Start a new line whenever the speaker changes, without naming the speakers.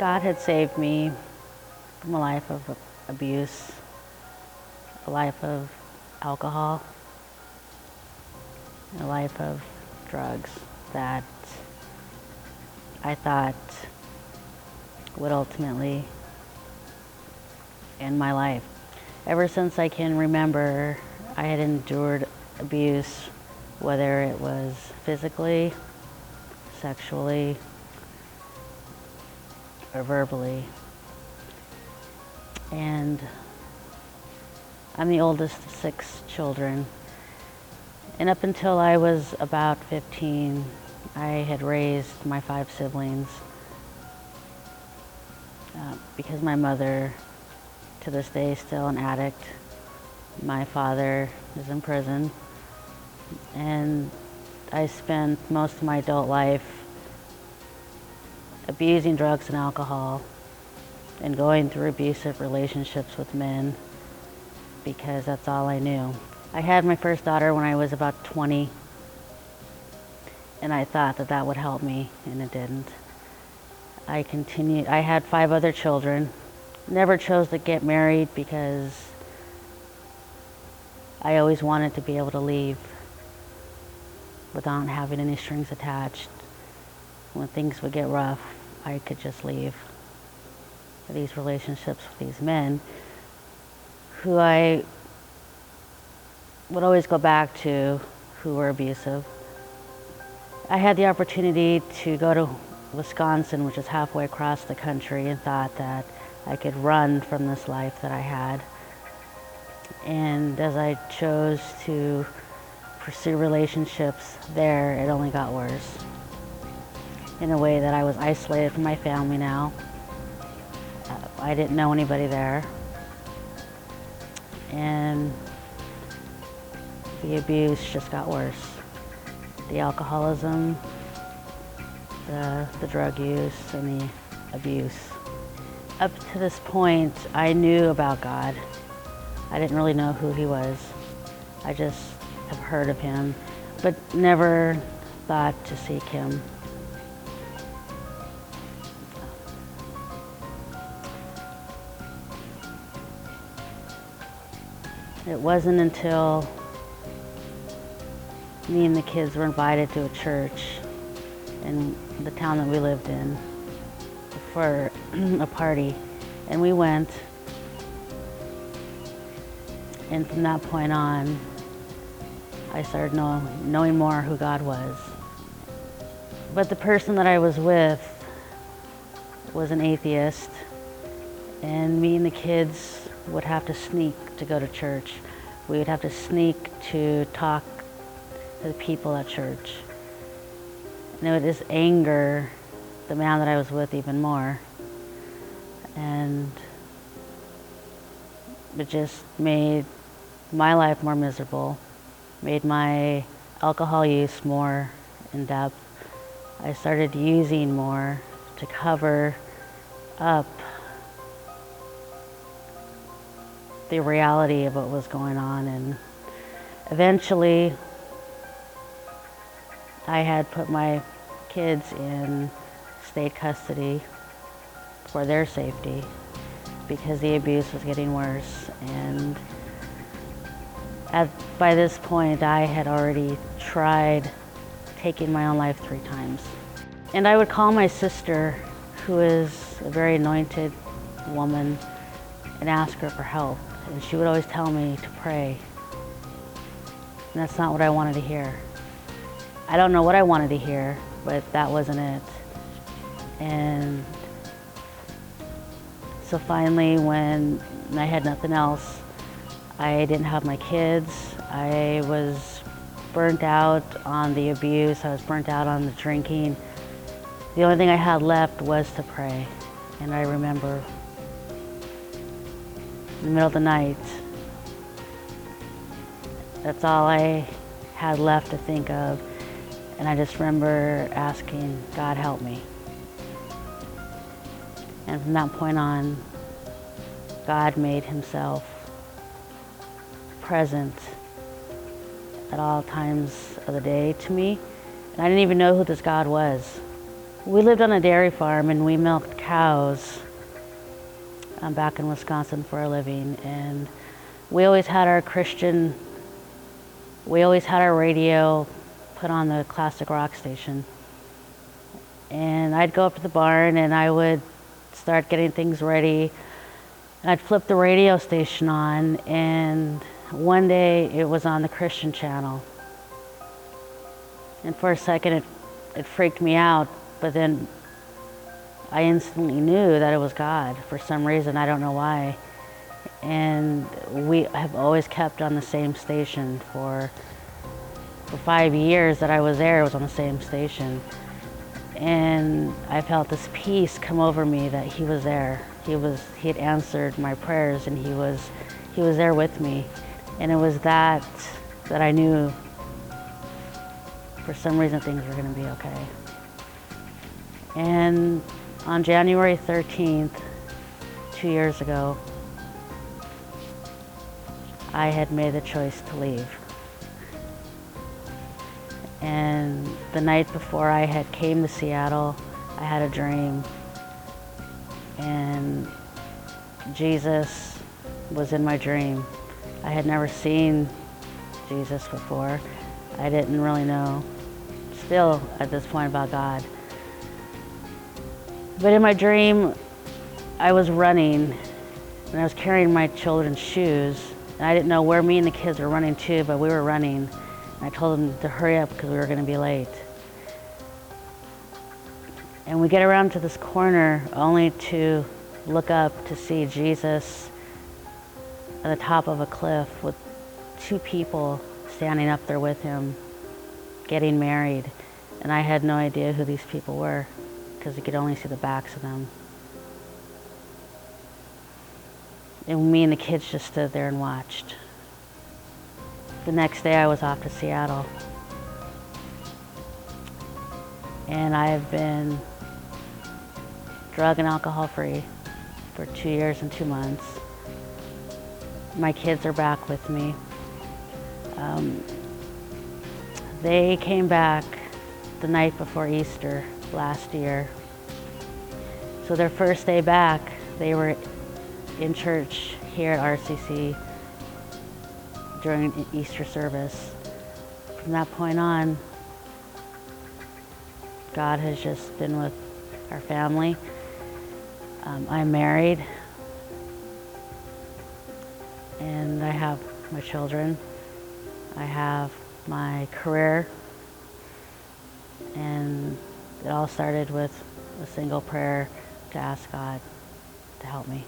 God had saved me from a life of abuse, a life of alcohol, a life of drugs that I thought would ultimately end my life. Ever since I can remember, I had endured abuse, whether it was physically, sexually, or verbally. And I'm the oldest of 6 children. And up until I was about 15, I had raised my 5 siblings because my mother, to this day, is still an addict. My father is in prison. And I spent most of my adult life abusing drugs and alcohol and going through abusive relationships with men because that's all I knew. I had my first daughter when I was about 20, and I thought that that would help me, and it didn't. I had 5 other children. Never chose to get married because I always wanted to be able to leave without having any strings attached. When things would get rough, I could just leave these relationships with these men who I would always go back to, who were abusive. I had the opportunity to go to Wisconsin, which is halfway across the country, and thought that I could run from this life that I had. And as I chose to pursue relationships there, it only got worse. In a way that I was isolated from my family now. I didn't know anybody there. And the abuse just got worse. The alcoholism, the drug use, and the abuse. Up to this point, I knew about God. I didn't really know who he was. I just have heard of him, but never thought to seek him. It wasn't until me and the kids were invited to a church in the town that we lived in for a party, and we went. And from that point on, I started knowing more who God was. But the person that I was with was an atheist, and me and the kids would have to sneak to go to church. We would have to sneak to talk to the people at church. And it would just anger the man that I was with even more. And it just made my life more miserable, made my alcohol use more in depth. I started using more to cover up the reality of what was going on, and eventually I had put my kids in state custody for their safety because the abuse was getting worse. And by this point, I had already tried taking my own life 3 times. And I would call my sister, who is a very anointed woman, and ask her for help. And she would always tell me to pray. And that's not what I wanted to hear. I don't know what I wanted to hear, but that wasn't it. And so finally, when I had nothing else, I didn't have my kids. I was burnt out on the abuse. I was burnt out on the drinking. The only thing I had left was to pray. And I remember in the middle of the night, that's all I had left to think of. And I just remember asking, God, help me. And from that point on, God made himself present at all times of the day to me. And I didn't even know who this God was. We lived on a dairy farm and we milked cows back in Wisconsin for a living. And we always had our radio put on the classic rock station. And I'd go up to the barn and I would start getting things ready. And I'd flip the radio station on, and one day it was on the Christian channel. And for a second it freaked me out, but then I instantly knew that it was God for some reason, I don't know why. And we have always kept on the same station for 5 years that I was there. It was on the same station. And I felt this peace come over me that he was there. He had answered my prayers, and he was there with me. And it was that I knew for some reason things were going to be okay. And on January 13th, 2 years ago, I had made the choice to leave. And the night before I had came to Seattle, I had a dream, and Jesus was in my dream. I had never seen Jesus before. I didn't really know still at this point about God. But in my dream, I was running and I was carrying my children's shoes, and I didn't know where me and the kids were running to, but we were running. I told them to hurry up because we were going to be late. And we get around to this corner only to look up to see Jesus at the top of a cliff with two people standing up there with him, getting married. And I had no idea who these people were because you could only see the backs of them. And me and the kids just stood there and watched. The next day I was off to Seattle. And I've been drug and alcohol free for 2 years and 2 months. My kids are back with me. They came back the night before Easter last year. So their first day back, they were in church here at RCC during Easter service. From that point on, God has just been with our family. I'm married, and I have my children. I have my career, and it all started with a single prayer to ask God to help me.